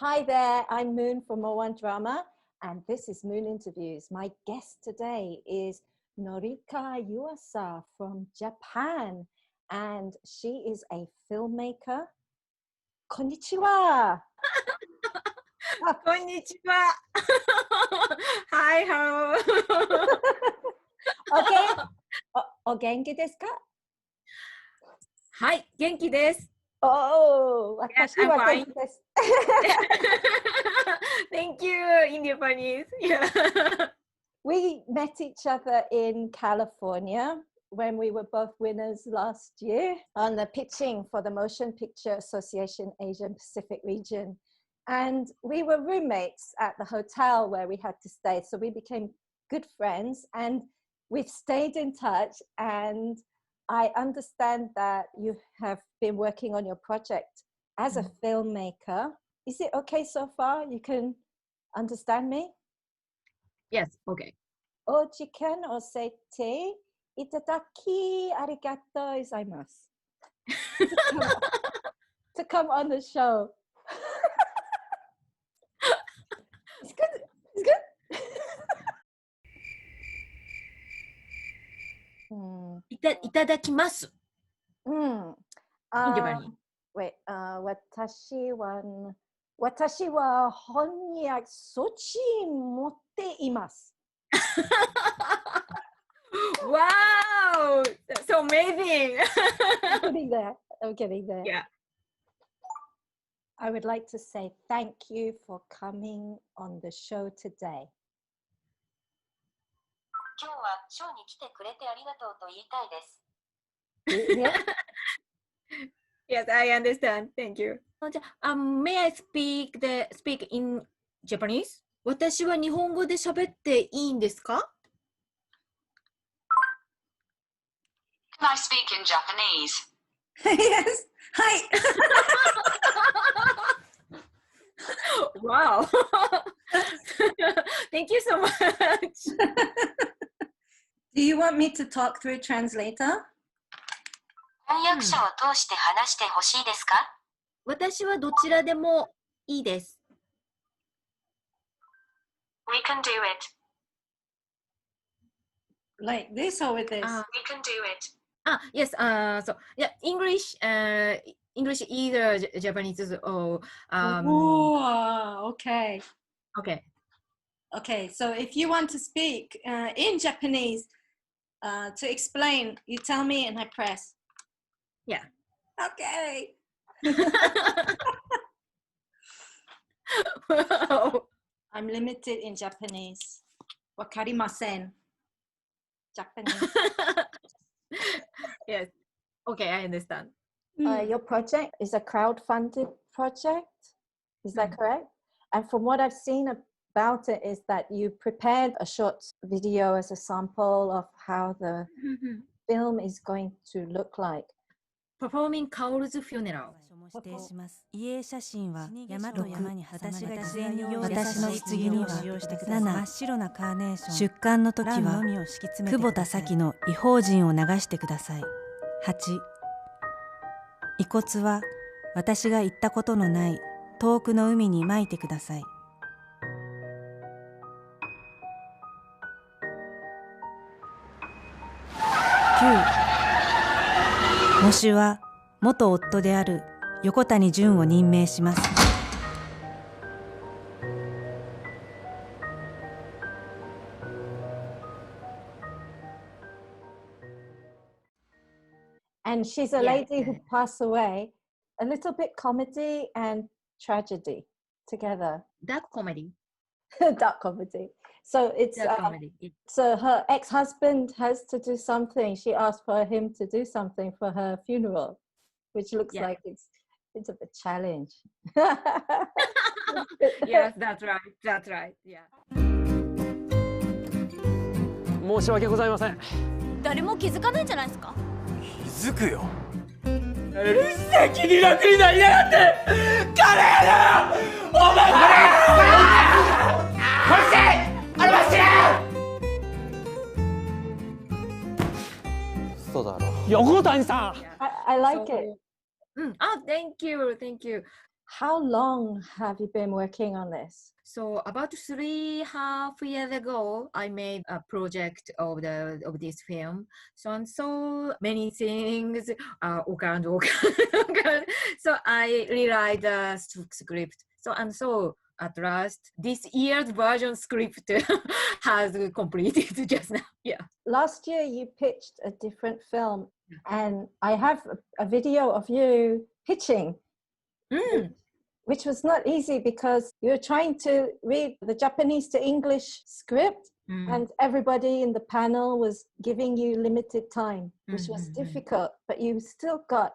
Hi there, I'm Moone from Moone Drama, and this is Moone Interviews. My guest today is Noriko Yuasa from Japan, and she is a filmmaker. Konnichiwa! こんにちは。Hi, how? お元気ですか？はい、元気です。私は元気です。Thank you, in Japanese. Yeah. We met each other in California when we were both winners last year on the pitching for the Motion Picture Association Asian Pacific region. And we were roommates at the hotel where we had to stay. So we became good friends and we've stayed in touch. And I understand that you have been working on your project as a filmmaker. Is it okay so far? You can understand me? Yes, okay. お時間を教えていただきありがとうございます。to come on the show. It's good. It's good. いただきます。in Japanese. Wait, 私は翻訳措置持っています。Wow! So amazing! I'm getting there. Yeah. I would like to say thank you for coming on the show today. 今日はショーに来てくれてありがとうと言いたいです。Yes, I understand. Thank you. May I speak in Japanese? 私は日本語で喋っていいんですか？ Can I speak in Japanese? Yes. Hi. Wow. Thank you so much. Do you want me to talk through a translator? 翻訳者を通して話してほしいですか？私はどちらでもいいです。We can do it. Like this or with this? We can do it. Yes. So yeah, English either Japanese or Okay. Okay. Okay. So if you want to speak in Japanese to explain, you tell me and I press. Yeah. Okay. Wow. I'm limited in Japanese. Wakarimasen. Japanese. Yes. Okay, I understand. Your project is a crowd-funded project. Is that correct? And from what I've seen about it is that you prepared a short video as a sample of how the film is going to look like. Performing KAORU'S FUNERAL. 遺影写真は山と山に私の棺には7真っ白なカーネーション出棺の時は久保田咲の異邦人を流してください。8遺骨は私が行ったことのない遠くの海に撒いてください。9喪主は元夫である横谷純を任命します。And she's a lady who passed away. A little bit comedy and tragedy together. Dark comedy. Dark comedy. So it's so her ex-husband has to do something. She asked for him to do something for her funeral, which looks like it's a bit challenge. Yes, that's right. That's right. Yeah. 申し訳ございません。誰も気づかないんじゃないですか？気づくよ。責任楽になりやがって。カレーだよ。お前これ。あれは知らん。嘘だろ。横谷さん。I like it. Thank you. How long have you been working on this? So about 3.5 years ago, I made a project of this film. So and so many things occurred. So I rewrite the script. So and so at last, this year's version script has completed just now. Yeah. Last year you pitched a different film, and I have a video of you pitching. Which was not easy because you were trying to read the Japanese to English script, and everybody in the panel was giving you limited time, which was difficult, but you still got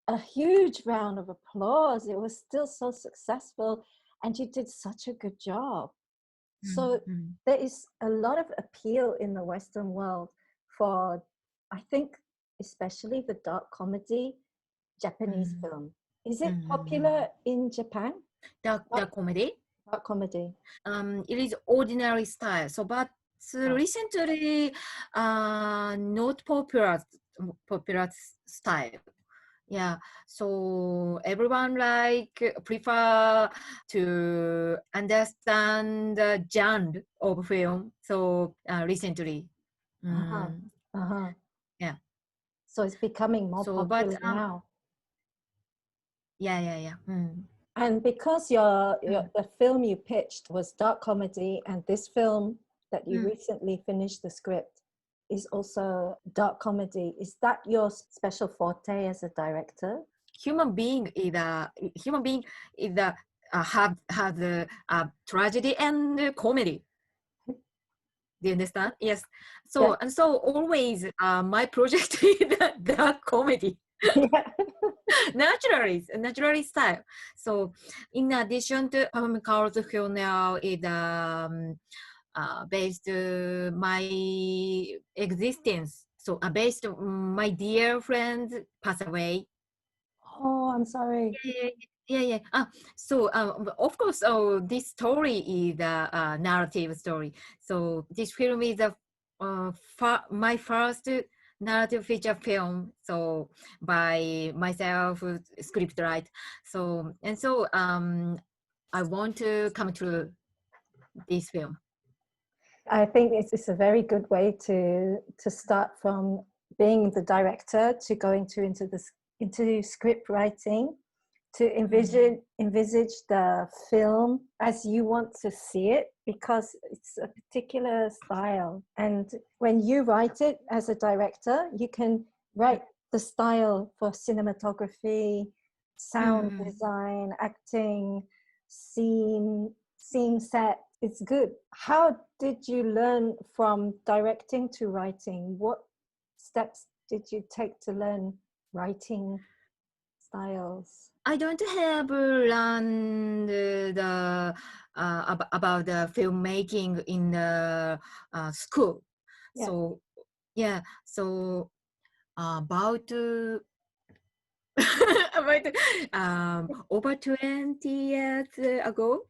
a huge round of applause. It was still so successful, and you did such a good job. So there is a lot of appeal in the Western world for, I think, especially the dark comedy Japanese film. Is it popular in Japan? The comedy? Dark comedy. It is ordinary style. So, but recently, not popular style. Yeah. So everyone prefer to understand the genre of film. So recently. Yeah. So it's becoming more popular now. Yeah. And because the film you pitched was dark comedy, and this film that you recently finished the script is also dark comedy, is that your special forte as a director? Human being have the tragedy and comedy. Do you understand? Yes. So and so always my project is the comedy. naturally style. So in addition to KAORU'S FUNERAL is based my existence. So based my dear friend passed away. Oh, I'm sorry. Yeah. So of course, this story is a narrative story. So this film is my first narrative feature film, so by myself, script write. So I want to come to this film. I think it's a very good way to start from being the director to going into script writing, to envisage the film as you want to see it, because it's a particular style. And when you write it as a director, you can write the style for cinematography, sound design, acting, scene set. It's good. How did you learn from directing to writing? What steps did you take to learn writing styles? I don't have learned about the filmmaking in the school. Yeah. So yeah. So about over 20 years ago.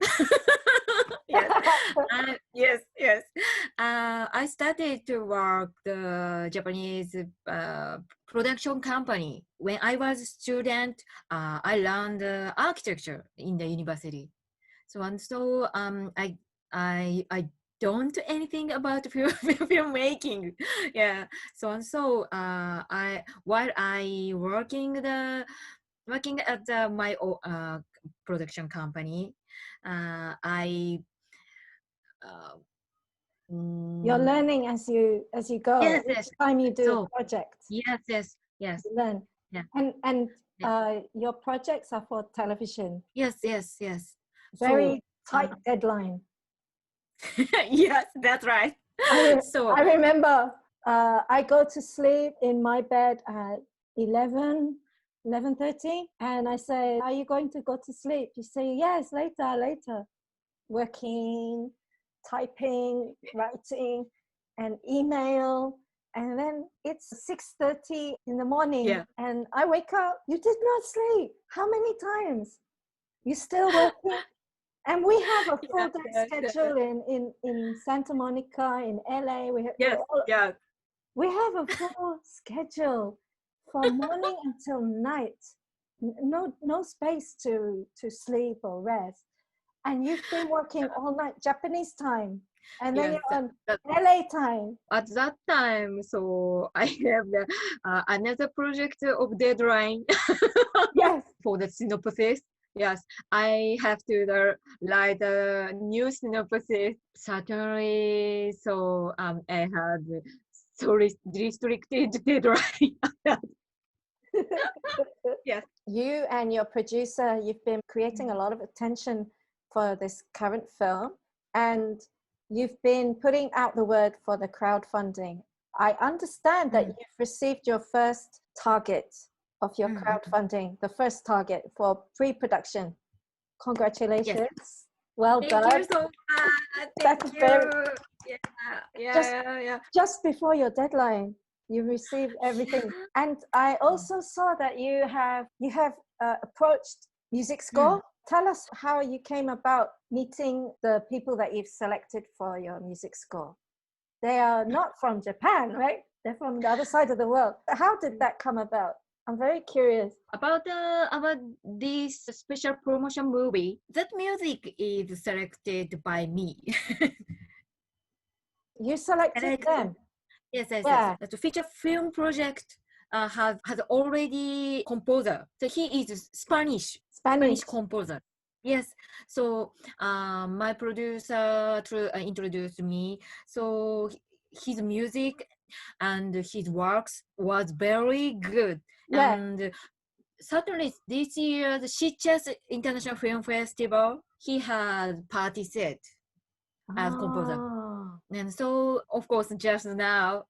Yes. I started to work the Japanese production company. When I was a student, I learned architecture in the university. So I don't know anything about filmmaking. Yeah. So while I working at my production company, I You're learning as you go. Yes. Each time you do a project. Yes. You learn. Yeah. And your projects are for television. Yes. Very tight deadline. Yes, that's right. I remember I go to sleep in my bed at 11:30, and I say, "Are you going to go to sleep?" You say, "Yes, later." Working, typing, writing, and email, and then it's 6:30 in the morning, and I wake up. You did not sleep. How many times? You still working? And we have a full day schedule in Santa Monica, in LA. We have a full schedule from morning until night. no space to sleep or rest. And you've been working all night, Japanese time, and then Yes, you're on LA time. at that time, so I have another project of deadline Yes. for the synopsis. Yes, I have to write a new synopsis. Certainly, so I had so restricted deadline. Yes. You and your producer, you've been creating a lot of attention for this current film, and you've been putting out the word for the crowdfunding. I understand that you've received your first target of your crowdfunding, the first target for pre-production. Congratulations. Yes. Well Thank done. you so much. That's Thank you. very- Yeah. Just before your deadline, you received everything. And I also saw that you have approached Music Score. Tell us how you came about meeting the people that you've selected for your Music Score. They are not from Japan, right? They're from the other side of the world. How did that come about? I'm very curious. About this special promotion movie, that music is selected by me. You selected them. Yes. Yeah. The feature film project has already composer. So he is Spanish composer. Yes. So my producer introduced me. So his music and his works was very good. Yeah. And certainly this year, the Sitges International Film Festival, he had participated as composer. Oh. And so, of course, just now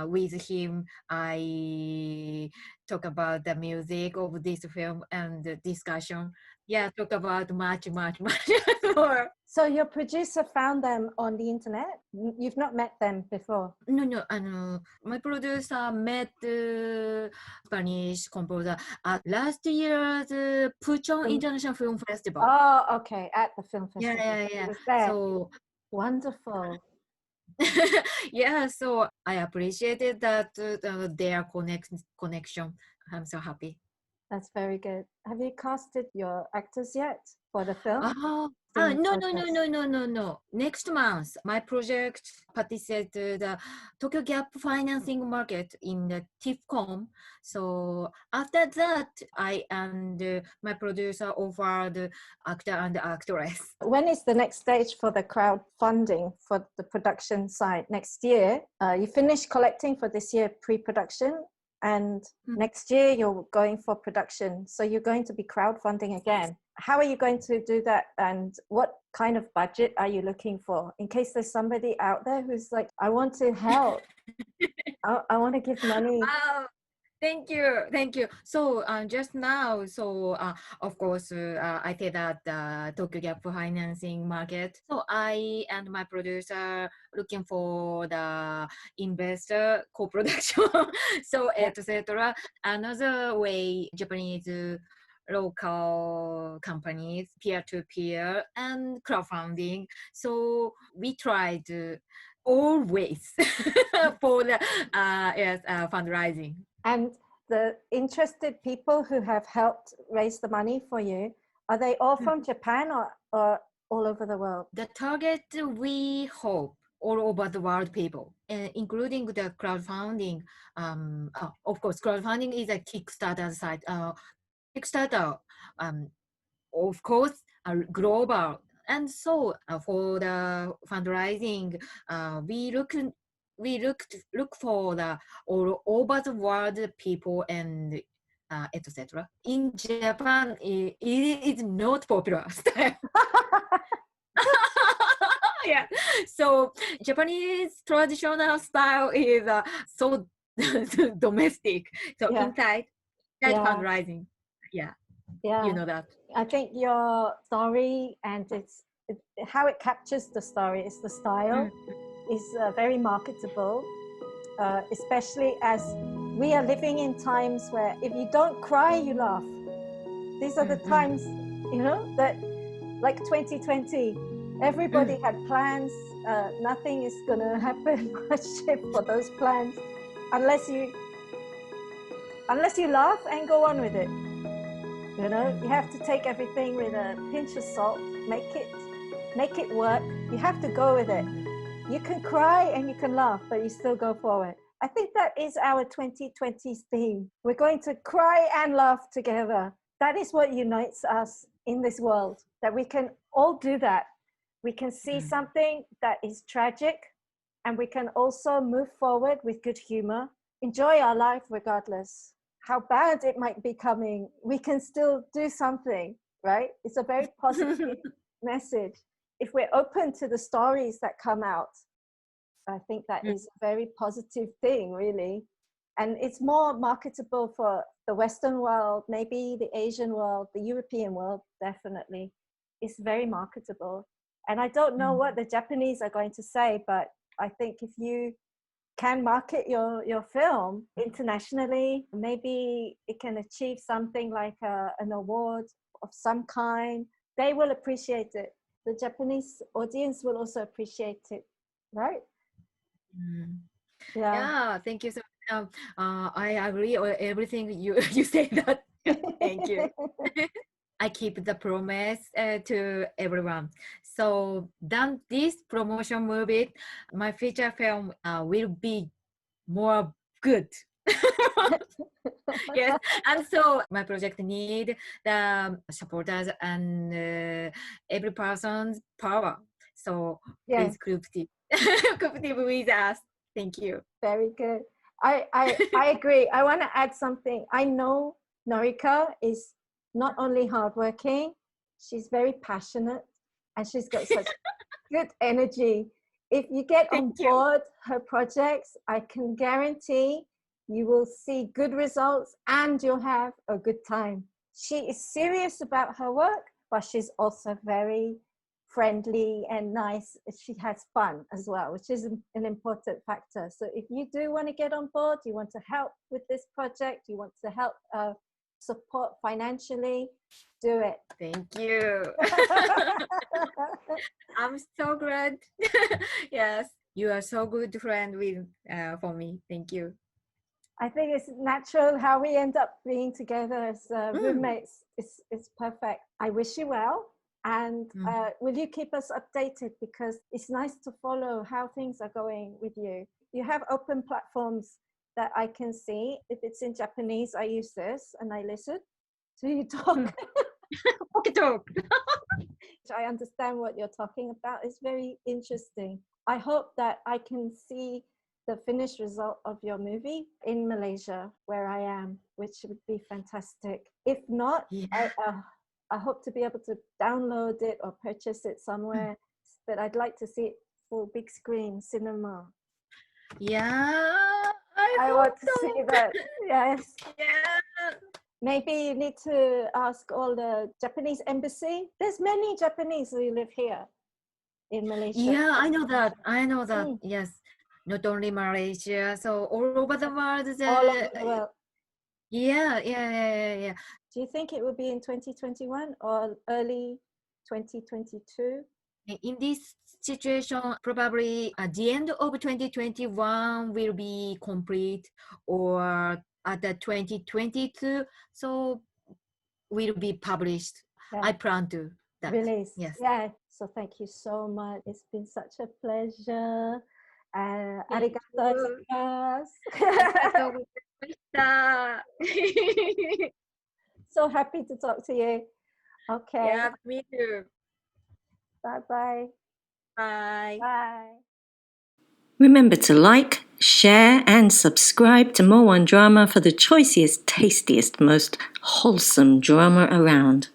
with him, I talk about the music of this film and the discussion. Yeah, talk about much more. So your producer found them on the internet? You've not met them before? No. My producer met Spanish composer at last year's Puchon International Film Festival. Oh, okay, at the film festival. Yeah. It was there. So wonderful. Yeah, so I appreciated that their connection. I'm so happy. That's very good. Have you casted your actors yet for the film? No. Next month, my project participated the Tokyo Gap financing market in the TIFCOM. So after that, I and my producer offered actor and actress. When is the next stage for the crowdfunding for the production side? Next year, you finish collecting for this year pre-production, and next year you're going for production. So you're going to be crowdfunding again. How are you going to do that, and what kind of budget are you looking for, in case there's somebody out there who's like, I want to help. I want to give money. Thank you. So just now, so of course, I said that Tokyo Gap financing market. So I and my producer looking for the investor co-production. So etc. Another way, Japanese local companies, peer-to-peer and crowdfunding. So we tried always for the fundraising. And the interested people who have helped raise the money for you, are they all from Japan or all over the world? The target, we hope, all over the world people, including the crowdfunding. Of course, crowdfunding is a Kickstarter site. Kickstarter, of course, global. And so for the fundraising, we look for the all over the world people and etc. In Japan, it is not popular style. Yeah. So Japanese traditional style is so domestic. So inside fundraising. Yeah. You know that. I think your story and how it captures the story is the style is very marketable, especially as we are living in times where if you don't cry, you laugh. These are the times, that like 2020, everybody had plans. Nothing is going to happen much for those plans unless you laugh and go on with it. You know, you have to take everything with a pinch of salt, make it work. You have to go with it. You can cry and you can laugh, but you still go forward. I think that is our 2020's theme. We're going to cry and laugh together. That is what unites us in this world, that we can all do that. We can see something that is tragic, and we can also move forward with good humor, enjoy our life regardless. How bad it might be coming, we can still do something, right? It's a very positive message. If we're open to the stories that come out, I think that is a very positive thing, really. And it's more marketable for the Western world, maybe the Asian world, the European world, definitely. It's very marketable. And I don't know what the Japanese are going to say, but I think if you can market your film internationally, maybe it can achieve something like an award of some kind. They will appreciate it. The Japanese audience will also appreciate it, right? Yeah, thank you so much. I agree on everything you say that. Thank you. I keep the promise to everyone. So done this promotion movie, my feature film will be more good. Yes, and so my project need the supporters and every person's power. So please cooperative with us. Thank you. Very good. I agree. I want to add something. I know Noriko is not only hardworking, she's very passionate, and she's got such good energy. If you get on board her projects, I can guarantee you will see good results and you'll have a good time. She is serious about her work, but she's also very friendly and nice. She has fun as well, which is an important factor. So if you do want to get on board, you want to help with this project, you want to help support financially, do it. Thank you. I'm so glad. Yes, you are so good friend with for me. Thank you. I think it's natural how we end up being together as roommates. It's perfect. I wish you well. And will you keep us updated, because it's nice to follow how things are going with you. You have open platforms that I can see. If it's in Japanese, I use this and I listen to you talk. Pocketalk. I understand what you're talking about. It's very interesting. I hope that I can see the finished result of your movie in Malaysia, where I am, which would be fantastic. If not, I hope to be able to download it or purchase it somewhere, but I'd like to see it for big screen cinema. Yeah, I want to see that. Yes. Yeah. Maybe you need to ask all the Japanese embassy. There's many Japanese who live here in Malaysia. Yeah, I know that. Yes. Not only Malaysia, so all over the world. All over the world. Yeah. Do you think it will be in 2021 or early 2022? In this situation, probably at the end of 2021 will be complete, or at the 2022, so will be published. Yeah. I plan to that. Release. Yes. Yeah. So thank you so much. It's been such a pleasure. Arigatou gozaimasu. So happy to talk to you. Okay. Yeah, me too. Bye-bye. Bye. Bye. Remember to like, share, and subscribe to Moone Drama for the choicest, tastiest, most wholesome drama around.